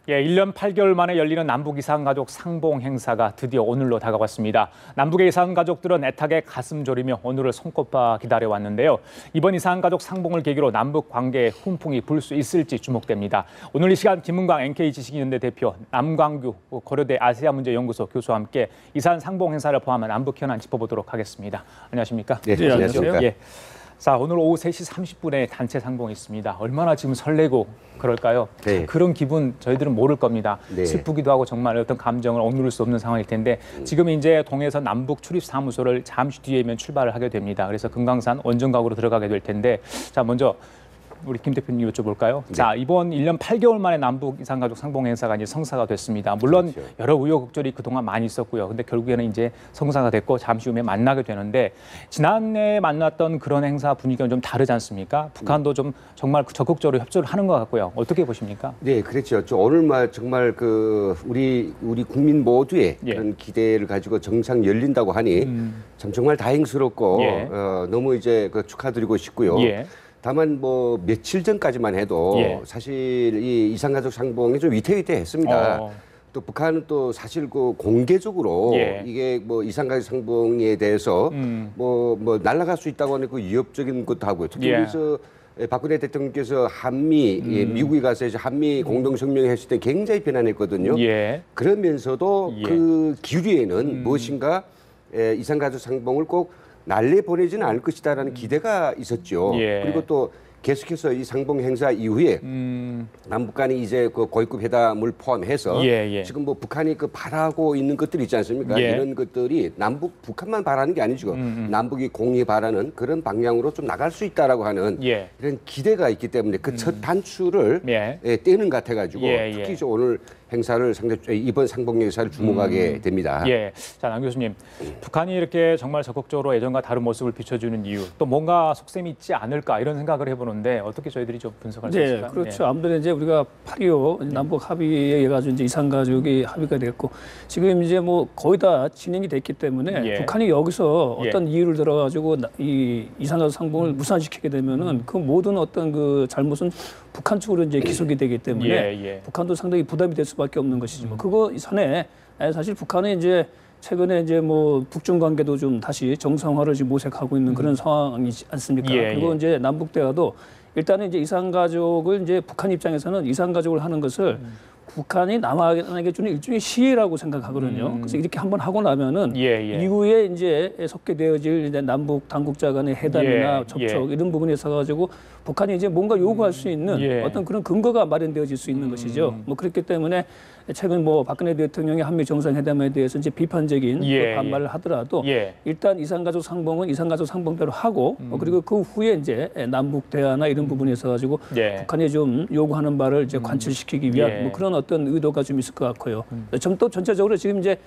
예, 1년 8개월 만에 열리는 남북 이산가족 상봉 행사가 드디어 오늘로 다가왔습니다. 남북의 이산가족들은 애타게 가슴 졸이며 오늘을 손꼽아 기다려왔는데요. 이번 이산가족 상봉을 계기로 남북 관계에 훈풍이 불 수 있을지 주목됩니다. 오늘 이 시간 김은광 NK지식인연대 대표, 남광규 고려대 아시아문제연구소 교수와 함께 이산 상봉 행사를 포함한 남북 현안 짚어보도록 하겠습니다. 안녕하십니까? 네, 안녕하세요. 예. 자, 오늘 오후 3시 30분에 단체 상봉이 있습니다. 얼마나 지금 설레고 그럴까요? 네. 그런 기분 저희들은 모를 겁니다. 네. 슬프기도 하고 정말 어떤 감정을 억누를 수 없는 상황일 텐데 지금 이제 동해에서 남북 출입 사무소를 잠시 뒤에면 출발을 하게 됩니다. 그래서 금강산 원정각으로 들어가게 될 텐데 자, 먼저 우리 김 대표님 여쭤볼까요? 네. 자, 이번 1년 8개월 만에 남북 이산가족 상봉 행사가 이제 성사가 됐습니다. 물론 그렇죠. 여러 우여곡절이 그동안 많이 있었고요. 근데 결국에는 이제 성사가 됐고 잠시 후에 만나게 되는데 지난해 만났던 그런 행사 분위기는 좀 다르지 않습니까? 북한도 좀 정말 적극적으로 협조를 하는 것 같고요. 어떻게 보십니까? 네, 그렇죠. 오늘 정말 우리 국민 모두의 예. 그런 기대를 가지고 정상 열린다고 하니 참 정말 다행스럽고 예. 너무 이제 축하드리고 싶고요. 예. 다만 며칠 전까지만 해도 예. 사실 이 이산가족 상봉이 좀 위태위태했습니다. 또 북한은 또 사실 공개적으로 예. 이게 이산가족 상봉에 대해서 날아갈 수 있다고 하는 위협적인 것도 하고요. 특히 예. 그래서 박근혜 대통령께서 미국에 가서 이제 한미 공동성명을 했을 때 굉장히 비난했거든요. 예. 그러면서도 예. 그 기류에는 무엇인가 이산가족 상봉을 꼭 날래 보내지는 않을 것이다라는 기대가 있었죠. 예. 그리고 또 계속해서 이 상봉 행사 이후에 남북 간이 이제 고위급 회담을 포함해서 예. 지금 북한이 바라고 있는 것들이 있지 않습니까? 예. 이런 것들이 북한만 바라는 게 아니죠. 남북이 공히 바라는 그런 방향으로 좀 나갈 수 있다라고 하는 예. 이런 기대가 있기 때문에 그 첫 단추를 예. 떼는 것 같아가지고 예. 특히 오늘 행사를 이번 상봉 행사를 주목하게 됩니다. 예. 자, 남 교수님. 북한이 이렇게 정말 적극적으로 예전과 다른 모습을 비춰주는 이유, 또 뭔가 속셈이 있지 않을까 이런 생각을 해보는데 어떻게 저희들이 좀 분석할 수 있을까요? 네, 그렇죠. 아무래도 이제 우리가 8.25 남북 합의에 의해 가지고 이제 이산가족이 합의가 됐고 지금 이제 거의 다 진행이 됐기 때문에 예. 북한이 여기서 예. 어떤 이유를 들어가지고 이 이산가족 상봉을 무산시키게 되면은 그 모든 어떤 그 잘못은 북한 쪽으로 이제 기속이 되기 때문에 예. 북한도 상당히 부담이 될 수밖에 없는 것이지 그거 이전에 사실 북한은 이제 최근에 이제 북중 관계도 좀 다시 정상화를 지금 모색하고 있는 그런 상황이지 않습니까? 예. 그리고 이제 남북 대화도 일단은 이제 이산가족을 이제 북한 입장에서는 이산가족을 하는 것을 북한이 남한에게 주는 일종의 시혜라고 생각하거든요. 그래서 이렇게 한번 하고 나면은 예. 이후에 이제 속게 되어질 이제 남북 당국자 간의 회담이나 예. 접촉 이런 부분에 있어 가지고 북한이 이제 뭔가 요구할 수 있는 예. 어떤 그런 근거가 마련되어질 수 있는 것이죠. 그렇기 때문에 최근 박근혜 대통령이 한미 정상회담에 대해서 이제 비판적인 예. 반발을 하더라도 예. 일단 이산가족 상봉은 이산가족 상봉대로 하고 그리고 그 후에 이제 남북 대화나 이런 부분에 있어 가지고 예. 북한이 좀 요구하는 바를 이제 관철시키기 위한 예. 그런 어떤 의도가 좀 있을 것 같고요. 좀 또 전체적으로 지금 이제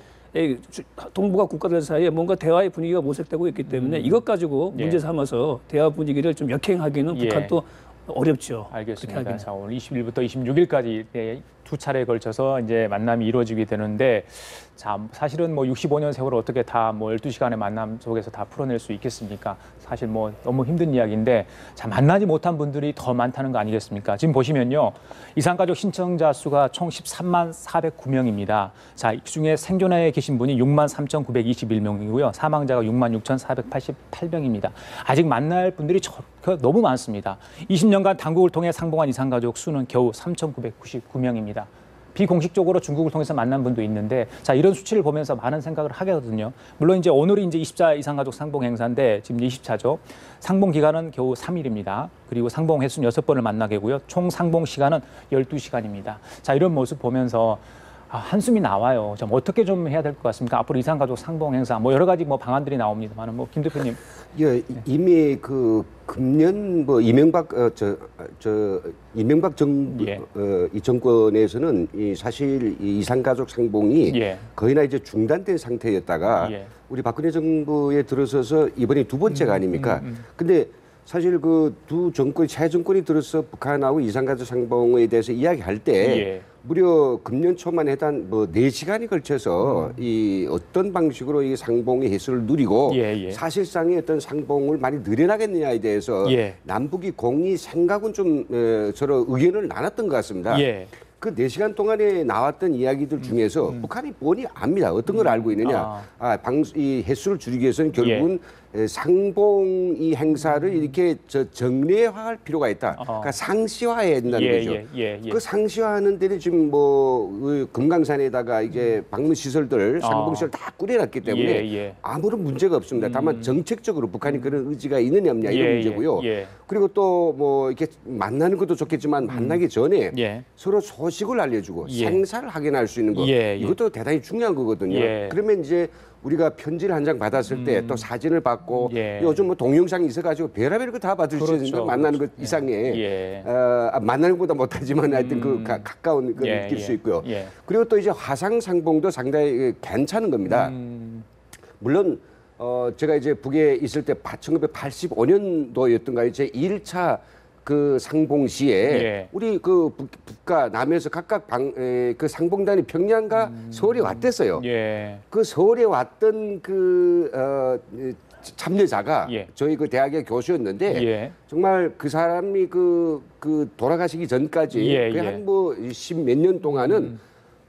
동북아 국가들 사이에 뭔가 대화의 분위기가 모색되고 있기 때문에 이것 가지고 예. 문제 삼아서 대화 분위기를 좀 역행하기는 예. 북한도 어렵죠. 알겠습니다. 자, 오늘 20일부터 26일까지 두 차례에 걸쳐서 이제 만남이 이루어지게 되는데 자, 사실은 65년 세월을 어떻게 다 12시간의 만남 속에서 다 풀어낼 수 있겠습니까? 사실 너무 힘든 이야기인데 자, 만나지 못한 분들이 더 많다는 거 아니겠습니까? 지금 보시면요. 이산가족 신청자 수가 총 13만 409명입니다. 자, 이 중에 생존해 계신 분이 6만 3,921명이고요. 사망자가 6만 6,488명입니다. 아직 만날 분들이 너무 많습니다. 20년간 당국을 통해 상봉한 이산가족 수는 겨우 3,999명입니다. 비공식적으로 중국을 통해서 만난 분도 있는데 자, 이런 수치를 보면서 많은 생각을 하게 하거든요. 물론 이제 오늘이 이제 20차 이산가족 상봉 행사인데 지금 20차죠. 상봉 기간은 겨우 3일입니다. 그리고 상봉 횟수는 6번을 만나게고요. 총 상봉 시간은 12시간입니다. 자, 이런 모습 보면서 한숨이 나와요. 좀 어떻게 좀 해야 될 것 같습니까? 앞으로 이산가족 상봉 행사 여러 가지 방안들이 나옵니다만 김 대표님. 예, 이미 금년 이명박 정부 예. 이 정권에서는 사실 이 이산가족 상봉이 예. 거의나 이제 중단된 상태였다가 예. 우리 박근혜 정부에 들어서서 이번이 두 번째가 아닙니까? 근데 사실 두 정권, 새 정권이 들어서 북한하고 이산가족 상봉에 대해서 이야기할 때 예. 무려 금년 초만 해단 4시간이 걸쳐서 이 어떤 방식으로 이 상봉의 혜수를 누리고 사실상의 어떤 상봉을 많이 늘어나겠느냐에 대해서 남북이 공히 생각은 좀 서로 의견을 나눴던 것 같습니다. 그 4시간 동안에 나왔던 이야기들 중에서 북한이 뻔히 압니다. 어떤 걸 알고 있느냐. 이 횟수를 줄이기 위해서는 결국은 상봉 이 행사를 이렇게 정례화할 필요가 있다. 그러니까 상시화해야 된다는 거죠. 그 상시화하는 데는 지금 그 금강산에다가 이제 방문 시설들, 상봉 시설 다 꾸려놨기 때문에 아무런 문제가 없습니다. 다만 정책적으로 북한이 그런 의지가 있느냐 없냐 이런 문제고요. 그리고 또 뭐 이렇게 만나는 것도 좋겠지만 만나기 전에 서로 소식을 알려주고 생사를 확인할 수 있는 것 이것도 대단히 중요한 거거든요. 그러면 이제 우리가 편지를 한 장 받았을 때 또 사진을 받고 요즘 뭐 동영상이 있어가지고 별의별 거 다 받을 수 있는데 만나는 것 이상에 만나는 것보다 못하지만 하여튼 그 가까운 걸 느낄 수 있고요. 그리고 또 이제 화상 상봉도 상당히 괜찮은 겁니다. 물론 제가 이제 북에 있을 때 1985년도였던가요? 제 1차 그 상봉 시에 우리 그 북과 남에서 각각 그 상봉단이 평양과 서울에 왔댔어요. 그 서울에 왔던 참여자가 저희 그 대학의 교수였는데 정말 그 사람이 그 돌아가시기 전까지 한 뭐 10몇 년 동안은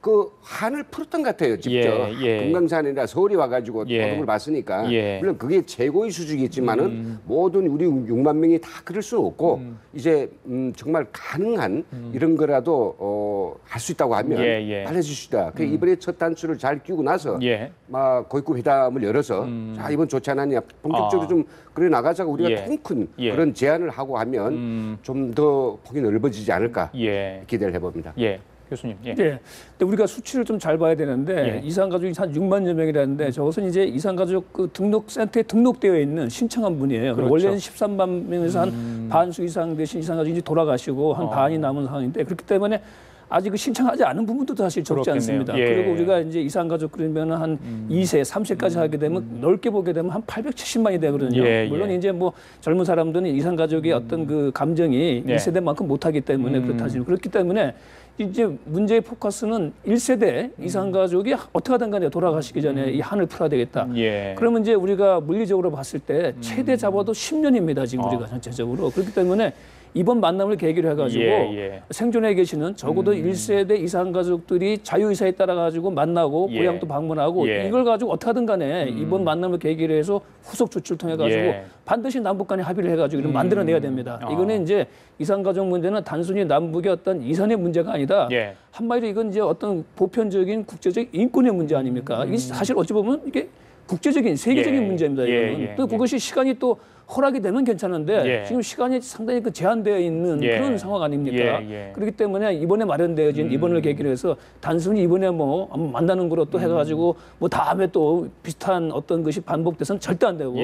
그 한을 풀었던 것 같아요. 직접 금강산이나 서울이 와가지고 도둑을 봤으니까 물론 그게 최고의 수준이겠지만은 모든 우리 6만 명이 다 그럴 수는 없고 이제 정말 가능한 이런 거라도 할 수 있다고 하면 알려주시다. 그 이번에 첫 단추를 잘 끼고 나서 막 고위급 회담을 열어서 자 이번 좋지 않았냐 본격적으로 좀 그래 나가자고 우리가 통큰 그런 제안을 하고 하면 좀 더 폭이 넓어지지 않을까 기대를 해봅니다. 교수님. 근데 우리가 수치를 좀 잘 봐야 되는데 이산가족이 한 6만여 명이라는데 저것은 이제 이산가족 그 등록센터에 등록되어 있는 신청한 분이에요. 원래는 13만 명에서 한 반수 이상 되신 이산가족이 돌아가시고 한 반이 남은 상황인데 그렇기 때문에 아직 그 신청하지 않은 부분도 사실 적지 않습니다. 그리고 우리가 이제 이산가족 그러면 한 2세, 3세까지 하게 되면 넓게 보게 되면 한 870만이 되거든요. 물론 이제 뭐 젊은 사람들은 이산가족의 어떤 그 감정이 1세대만큼 못하기 때문에 그렇다지만 그렇기 때문에 이제 문제의 포커스는 1세대 이산가족이 어떻게 하든 간에 돌아가시기 전에 이 한을 풀어야 되겠다. 그러면 이제 우리가 물리적으로 봤을 때 최대 잡아도 10년입니다. 지금 우리가 전체적으로. 그렇기 때문에 이번 만남을 계기로 해가지고 생존해 계시는 적어도 1세대 이산가족들이 자유의사에 따라 가지고 만나고 고향도 방문하고 이걸 가지고 어떻게 하든 간에 이번 만남을 계기로 해서 후속 조치를 통해 가지고 반드시 남북 간에 합의를 해가지고 이런 만들어내야 됩니다. 이거는 이제 이산가족 문제는 단순히 남북의 어떤 이산의 문제가 아니다. 한마디로 이건 이제 어떤 보편적인 국제적 인권의 문제 아닙니까? 이게 사실 어찌 보면 이게 국제적인 세계적인 문제입니다. 이거는 또 그것이 시간이 또 허락이 되면 괜찮은데 지금 시간이 상당히 그 제한되어 있는 그런 상황 아닙니까? 그렇기 때문에 이번에 마련되어진 이번을 계기로 해서 단순히 이번에 뭐 만나는 거로 또 해가지고 뭐 다음에 또 비슷한 어떤 것이 반복돼서는 절대 안 되고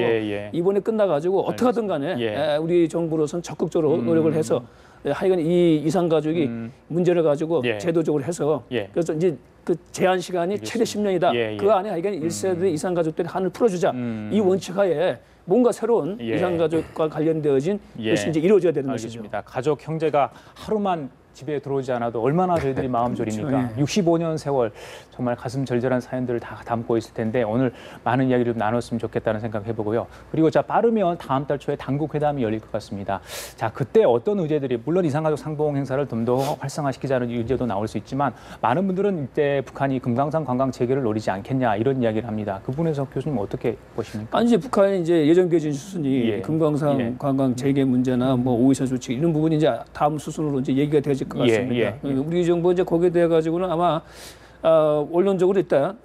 이번에 끝나가지고 어떻게 하든 간에 우리 정부로서는 적극적으로 노력을 해서 하여간 이 이산가족이 문제를 가지고 제도적으로 해서 그래서 이제 그 제한 시간이 최대 10년이다. 그 안에 하여간 1세대 이산가족들이 한을 풀어주자. 이 원칙하에 뭔가 새로운 이산가족과 관련되어진 것이 이제 이루어져야 되는 것이죠. 가족 형제가 하루만 집에 들어오지 않아도 얼마나 저희들이 마음 졸입니까? 65년 세월 정말 가슴 절절한 사연들을 다 담고 있을 텐데 오늘 많은 이야기를 좀 나눴으면 좋겠다는 생각 해보고요. 그리고 자 빠르면 다음 달 초에 당국 회담이 열릴 것 같습니다. 자 그때 어떤 의제들이 물론 이산가족 상봉 행사를 좀 더 활성화시키자는 의제도 나올 수 있지만 많은 분들은 이때 북한이 금강산 관광 재개를 노리지 않겠냐 이런 이야기를 합니다. 그 부분에서 교수님 어떻게 보십니까? 아니 이제 북한이 이제 예정 개진 수순이 금강산 관광 재개 문제나 뭐 오이사 조치 이런 부분이 이제 다음 수순으로 이제 얘기가 되어질 것 같습니다. 우리 정부 이제 거기에 대해 가지고는 아마 원론적으로 일단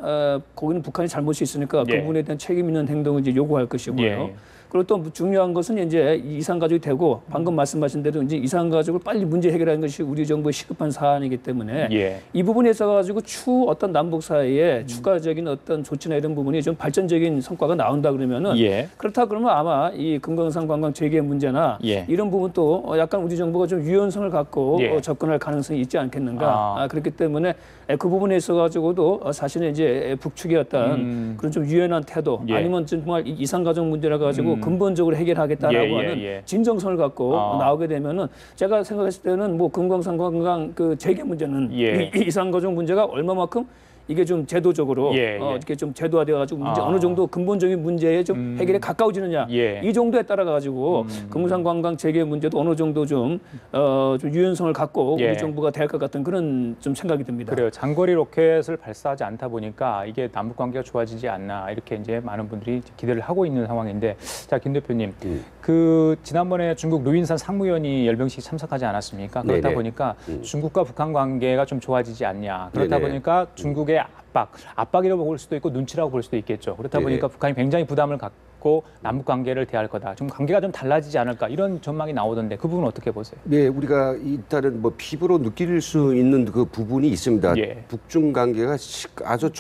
거기는 북한이 잘못이 있으니까 그 부분에 대한 책임 있는 행동을 이제 요구할 것이고요. 그리고 또 중요한 것은 이제 이산가족이 되고 방금 말씀하신 대로 이제 이산가족을 빨리 문제 해결하는 것이 우리 정부의 시급한 사안이기 때문에 이 부분에 있어 가지고 추후 어떤 남북 사이에 추가적인 어떤 조치나 이런 부분이 좀 발전적인 성과가 나온다 그러면은 그렇다 그러면 아마 이 금강산 관광 재개 문제나 이런 부분도 약간 우리 정부가 좀 유연성을 갖고 접근할 가능성이 있지 않겠는가. 그렇기 때문에 그 부분에 있어 가지고도 사실은 이제 북측의 어떤 그런 좀 유연한 태도 아니면 정말 이산가족 문제라 가지고 근본적으로 해결하겠다라고 하는 진정성을 갖고 나오게 되면은 제가 생각했을 때는 뭐 금강산 관광 그 재개 문제는 이산가족 문제가 얼마만큼 이게 좀 제도적으로 이렇게 좀 제도화되어가지고 문제 어느 정도 근본적인 문제에 좀 해결에 가까워지느냐 이 정도에 따라 가지고 금강 관광 재개 문제도 어느 정도 좀 유연성을 갖고 우리 정부가 될 것 같은 그런 좀 생각이 듭니다. 그래요. 장거리 로켓을 발사하지 않다 보니까 이게 남북 관계가 좋아지지 않나 이렇게 이제 많은 분들이 기대를 하고 있는 상황인데, 자, 김 대표님, 그 지난번에 중국 루인산 상무위원이 열병식 참석하지 않았습니까? 그렇다 보니까 중국과 북한 관계가 좀 좋아지지 않냐. 그렇다 보니까 중국의 압박이라고 볼 수도 있고 눈치라고 볼 수도 있겠죠. 그렇다 보니까 북한이 굉장히 부담을 갖고 남북 관계를 대할 거다. 좀 관계가 좀 달라지지 않을까 이런 전망이 나오던데 그 부분 어떻게 보세요? 네, 우리가 일단은 뭐 피부로 느낄 수 있는 그 부분이 있습니다. 북중 관계가 아주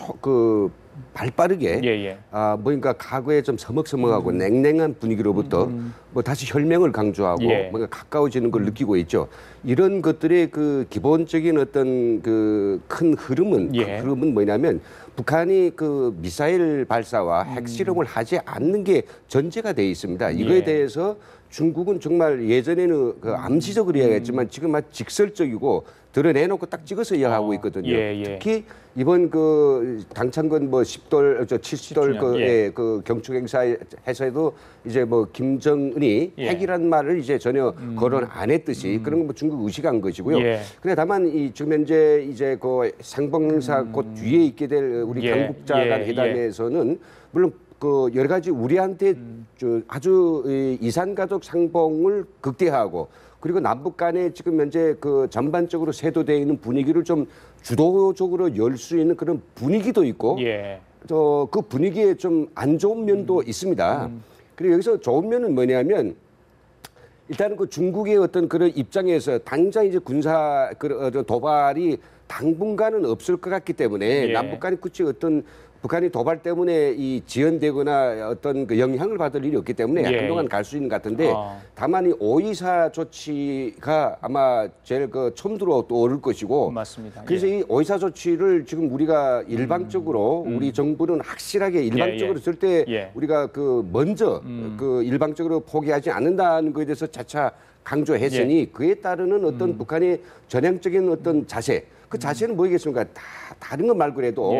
발빠르게 뭔가 과거에 좀 서먹서먹하고 냉랭한 분위기로부터 뭐 다시 혈맹을 강조하고 뭔가 가까워지는 걸 느끼고 있죠. 이런 것들의 그 기본적인 어떤 그 큰 흐름은 그 흐름은 뭐냐면 북한이 그 미사일 발사와 핵실험을 하지 않는 게 전제가 돼 있습니다. 이거에 대해서 중국은 정말 예전에는 그 암시적으로 이야기했지만 지금 아주 직설적이고 드러내놓고 딱 찍어서 이야기하고 있거든요. 특히 이번 그 당창건 뭐 10돌, 70돌 그 경축 행사에서도 이제 뭐 김정은이 핵이란 말을 이제 전혀 거론 안 했듯이 그런 건 뭐 중국 의식한 것이고요. 근데 다만 이 지금 현재 이제 그 상봉 행사 곧 뒤에 있게 될 우리 당국자 간 회담에서는 물론 그 여러 가지 우리한테 아주 이산가족 상봉을 극대화하고 그리고 남북 간에 지금 현재 그 전반적으로 세도되어 있는 분위기를 좀 주도적으로 열 수 있는 그런 분위기도 있고 그 분위기에 좀 안 좋은 면도 있습니다. 그리고 여기서 좋은 면은 뭐냐면 일단은 그 중국의 어떤 그런 입장에서 당장 이제 군사 도발이 당분간은 없을 것 같기 때문에 남북 간의 굳이 어떤 북한이 도발 때문에 이 지연되거나 어떤 그 영향을 받을 일이 없기 때문에 한동안 갈 수 있는 것 같은데 다만 이 5.24 조치가 아마 제일 그 처음 들어 또 오를 것이고 맞습니다. 그래서 이 5.24 조치를 지금 우리가 일방적으로 우리 정부는 확실하게 일방적으로 절대 우리가 그 먼저 그 일방적으로 포기하지 않는다는 것에 대해서 차차 강조했으니 그에 따르는 어떤 북한의 전향적인 어떤 자세 그 자세는 뭐겠습니까? 다른 것 말고라도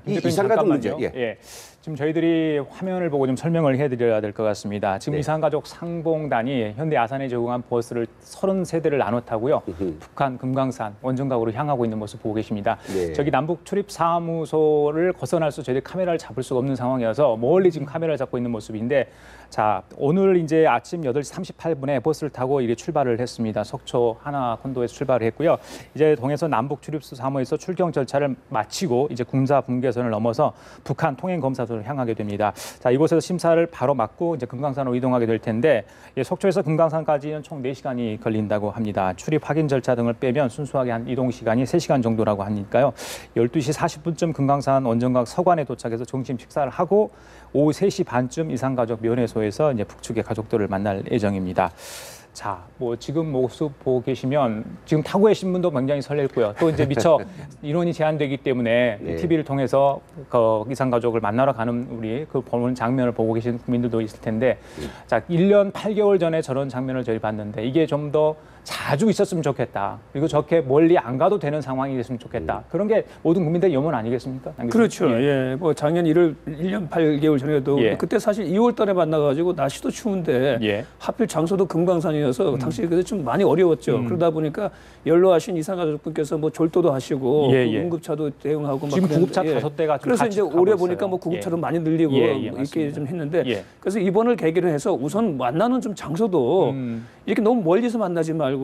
이 이산가족 문제. 지금 저희들이 화면을 보고 좀 설명을 해드려야 될 것 같습니다. 지금 이산가족 상봉단이 현대 아산에 적응한 버스를 30세대를 나눠 타고요. 북한 금강산 원정각으로 향하고 있는 모습 보고 계십니다. 저기 남북 출입 사무소를 벗어날 수 저희들이 카메라를 잡을 수가 없는 상황이어서 멀리 지금 카메라를 잡고 있는 모습인데, 자, 오늘 이제 아침 8시 38분에 버스를 타고 이렇게 출발을 했습니다. 속초 하나 콘도에서 출발을 했고요. 이제 동해서 남북 출입소 사무에서 출경 절차를 마치고 이제 군사 분계선을 넘어서 북한 통행 검사소로 향하게 됩니다. 자, 이곳에서 심사를 바로 맡고 이제 금강산으로 이동하게 될 텐데, 속초에서 금강산까지는 총 4시간이 걸린다고 합니다. 출입 확인 절차 등을 빼면 순수하게 한 이동 시간이 3시간 정도라고 하니까요. 12시 40분쯤 금강산 원정각 서관에 도착해서 점심 식사를 하고 오후 3시 반쯤 이산가족 면회소에서 이제 북측의 가족들을 만날 예정입니다. 자, 뭐 지금 모습 보고 계시면 지금 타고 계신 분도 굉장히 설렐고요. 또 이제 미처 인원이 제한되기 때문에 TV를 통해서 그 이산가족을 만나러 가는 우리 그 보는 장면을 보고 계신 국민들도 있을 텐데, 자, 1년 8개월 전에 저런 장면을 저희 봤는데 이게 좀 더 자주 있었으면 좋겠다. 그리고 저렇게 멀리 안 가도 되는 상황이 됐으면 좋겠다. 그런 게 모든 국민들의 염원 아니겠습니까? 그렇죠. 뭐 작년 1년 8개월 전에도 그때 사실 2월 달에 만나가지고 날씨도 추운데 하필 장소도 금강산이어서 당시 그때 좀 많이 어려웠죠. 그러다 보니까 연로하신 이산가족분께서 뭐 졸도도 하시고 응급차도 대응하고 지금 구급차 5대가 그래서 이제 올해 보니까 뭐 구급차도 많이 늘리고 이렇게 좀 했는데 그래서 이번을 계기로 해서 우선 만나는 좀 장소도 이렇게 너무 멀리서 만나지 말고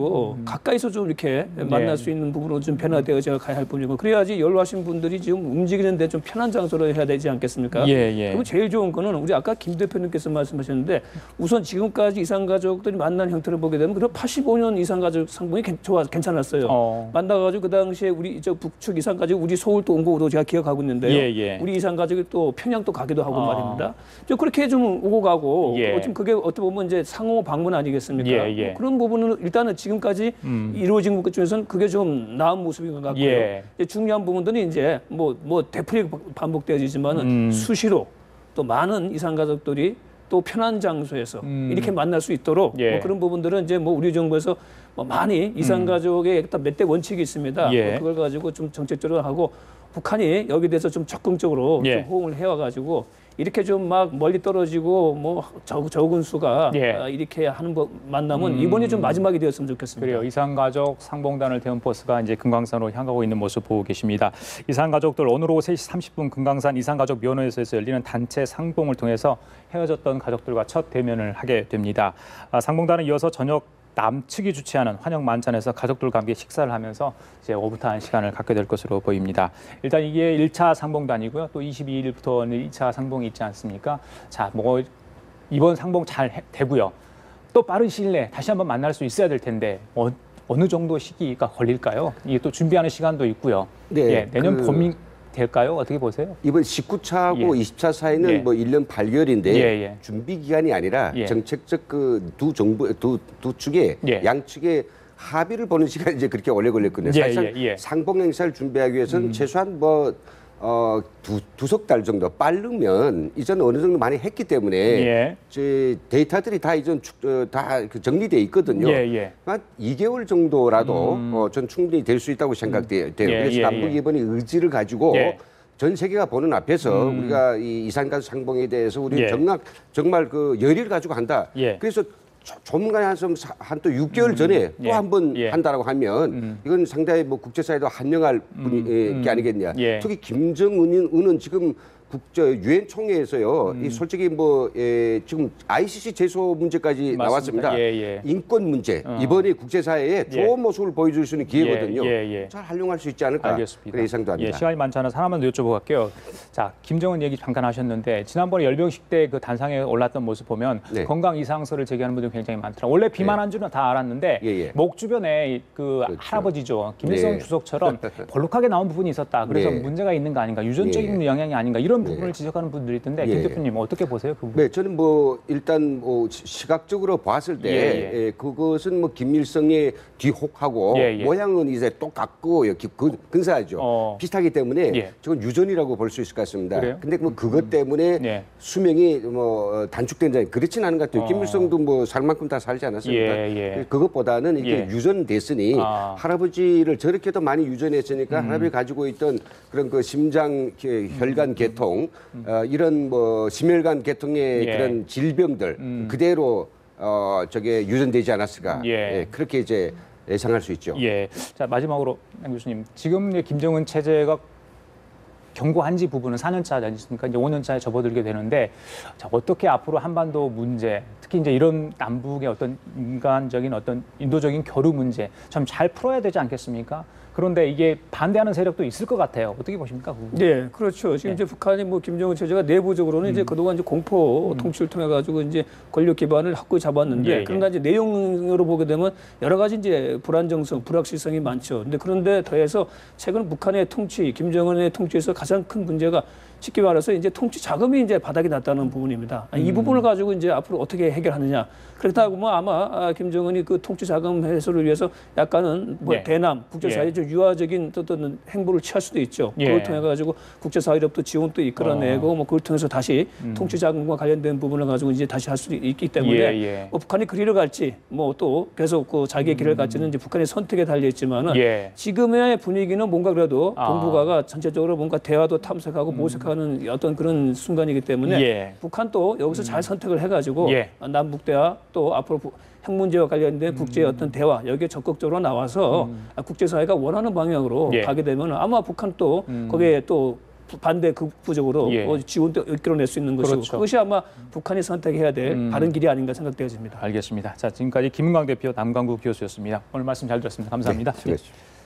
가까이서 좀 이렇게 만날 수 있는 부분으로 좀 변화되어져 가야 할 뿐이고, 그래야지 연로하신 분들이 지금 움직이는데 좀 편한 장소로 해야 되지 않겠습니까? 그리고 제일 좋은 거는 우리 아까 김 대표님께서 말씀하셨는데 우선 지금까지 이산가족들이 만난 형태를 보게 되면 그래도 85년 이산가족 상봉이 괜찮았어요. 만나가지고 그 당시에 우리 저 북측 이산가족 우리 서울 또 온 거도 제가 기억하고 있는데요. 우리 이산가족이 또 평양 또 가기도 하고 말입니다. 그렇게 좀 오고 가고 지금 그게 어떻게 보면 이제 상호 방문 아니겠습니까? 뭐 그런 부분은 일단은 지금까지 이루어진 것 중에서는 그게 좀 나은 모습인 것 같고요. 중요한 부분들은 이제 뭐 되풀이 반복되어지지만은 수시로 또 많은 이산가족들이 또 편한 장소에서 이렇게 만날 수 있도록 뭐 그런 부분들은 이제 뭐 우리 정부에서 뭐 많이 이산 가족의 몇 대 원칙이 있습니다. 예. 그걸 가지고 좀 정책적으로 하고 북한이 여기에 대해서 좀 적극적으로 예. 좀 호응을 해와가지고 이렇게 좀 막 멀리 떨어지고 뭐 적은 수가 예. 이렇게 하는 만남은 이번이 좀 마지막이 되었으면 좋겠습니다. 그래요. 이산가족 상봉단을 태운 버스가 이제 금강산으로 향하고 있는 모습 보고 계십니다. 이산가족들 오늘 오후 3시 30분 금강산 이산가족 면허에서 열리는 단체 상봉을 통해서 헤어졌던 가족들과 첫 대면을 하게 됩니다. 상봉단은 이어서 저녁 남측이 주최하는 환영 만찬에서 가족들과 함께 식사를 하면서 이제 오붓한 시간을 갖게 될 것으로 보입니다. 일단 이게 1차 상봉단이고요. 또 22일부터는 2차 상봉이 있지 않습니까? 자, 뭐 이번 상봉 잘 되고요. 또 빠른 시일 내에 다시 한번 만날 수 있어야 될 텐데 어느 정도 시기가 걸릴까요? 이게 또 준비하는 시간도 있고요. 네, 예, 내년 봄이 될까요? 어떻게 보세요? 이번 19차하고 예. 20차 사이는 예. 뭐 1년 8개월인데 예, 예. 준비 기간이 아니라 예. 정책적 그 두 정부 두 축의 예. 양측의 합의를 보는 시간이 이제 그렇게 오래 걸렸거든요. 예, 사실상 예, 예. 상봉 행사를 준비하기 위해서는 최소한 뭐 두석 달 정도 빠르면 이전 어느 정도 많이 했기 때문에 예. 이제 데이터들이 다 이전 다 정리돼 있거든요. 예, 예. 한 2개월 정도라도 전 충분히 될 수 있다고 생각돼요. 예, 그래서 예, 남북 예. 이번이 의지를 가지고 예. 전 세계가 보는 앞에서 우리가 이 이산가족 상봉에 대해서 우리 예. 정말 그 열의를 가지고 한다. 예. 그래서 조만간에 한또 6개월 전에 예. 또 한 번 예. 한다라고 하면 이건 상당히 뭐 국제사회도 환영할 게 아니겠냐. 예. 특히 김정은은 지금 유엔 총회에서요. 이 솔직히 지금 ICC 제소 문제까지 맞습니다. 나왔습니다. 예, 예. 인권 문제 이번에 국제사회에 예. 좋은 모습을 보여줄 수 있는 기회거든요. 예, 예. 잘 활용할 수 있지 않을까. 알겠습니다. 그래 예상도 합니다. 예, 시간이 많지 않아서 하나만 더 여쭤보고 갈게요. 자, 김정은 얘기 잠깐 하셨는데 지난번에 열병식 때 그 단상에 올랐던 모습 보면 네. 건강 이상설을 제기하는 분들이 굉장히 많더라고요. 원래 비만한 줄은 다 알았는데 예, 예. 목 주변에 그 그렇죠. 할아버지죠. 김일성 네. 주석처럼 벌룩하게 나온 부분이 있었다. 그래서 네. 문제가 있는 거 아닌가. 유전적인 영향이 아닌가. 이런 부분을 네. 지적하는 분들이 있던데 예. 김 대표님 어떻게 보세요? 그 부분? 네, 저는 뭐 일단 뭐 시각적으로 봤을 때 예, 예. 그것은 뭐 김일성의 뒤혹하고 예, 예. 모양은 이제 똑같고 근사하죠. 비슷하기 때문에 예. 저건 유전이라고 볼 수 있을 것 같습니다. 그래요? 근데 뭐 그것 때문에 예. 수명이 뭐 단축된다 그렇진 않은 것 같아요. 김일성도 뭐 살 만큼 다 살지 않았습니까? 예, 예. 그것보다는 이게 예. 유전됐으니 할아버지를 저렇게도 많이 유전했으니까 할아버지 가지고 있던 그런 그 심장 혈관 계통 이런 뭐 심혈관 계통의 예. 그런 질병들 그대로 저게 유전되지 않았을까. 예. 그렇게 이제 예상할 수 있죠. 예. 자, 마지막으로 양 교수님, 지금 김정은 체제가 경고한 지 부분은 4년 차지 않습니까? 이제 5년 차에 접어들게 되는데, 자, 어떻게 앞으로 한반도 문제, 특히 이제 이런 남북의 어떤 인간적인 어떤 인도적인 교류 문제 참 잘 풀어야 되지 않겠습니까? 그런데 이게 반대하는 세력도 있을 것 같아요. 어떻게 보십니까? 그거? 네, 그렇죠. 지금 이제 북한이 뭐 김정은 체제가 내부적으로는 이제 그동안 이제 공포 통치를 통해 가지고 이제 권력 기반을 확고히 잡았는데 예, 예. 그러나 이제 내용으로 보게 되면 여러 가지 이제 불안정성, 불확실성이 많죠. 그런데 더해서 최근 북한의 통치, 김정은의 통치에서 가장 큰 문제가 쉽게 말해서 이제 통치 자금이 이제 바닥이 났다는 부분입니다. 이 부분을 가지고 이제 앞으로 어떻게 해결하느냐. 그렇다고 뭐 아마 김정은이 그 통치 자금 해소를 위해서 약간은 뭐 예. 대남 국제사회 예. 좀 유화적인 어떤 행보를 취할 수도 있죠. 예. 그걸 통해 가지고 국제사회로부터 지원도 이끌어내고 뭐 그걸 통해서 다시 통치 자금과 관련된 부분을 가지고 이제 다시 할 수 있기 때문에 예. 뭐 북한이 그 길을 갈지 뭐 또 계속 그 자기의 길을 갈지는 이제 북한의 선택에 달려 있지만은 예. 지금의 분위기는 뭔가 그래도 동북아가 전체적으로 뭔가 대화도 탐색하고 모색하는 어떤 그런 순간이기 때문에 예. 북한도 여기서 잘 선택을 해가지고 예. 남북 대화 또 앞으로 핵 문제와 관련된 국제 어떤 대화 여기에 적극적으로 나와서 국제사회가 원하는 방향으로 예. 가게 되면 아마 북한 또 거기에 또 반대 극부적으로 예. 지원도 이끌어낼 수 있는 것이고 그렇죠. 그것이 아마 북한이 선택해야 될 바른 길이 아닌가 생각되어집니다. 알겠습니다. 자, 지금까지 김은광 대표 남강구 교수였습니다. 오늘 말씀 잘 들었습니다. 감사합니다. 수고하셨습니다.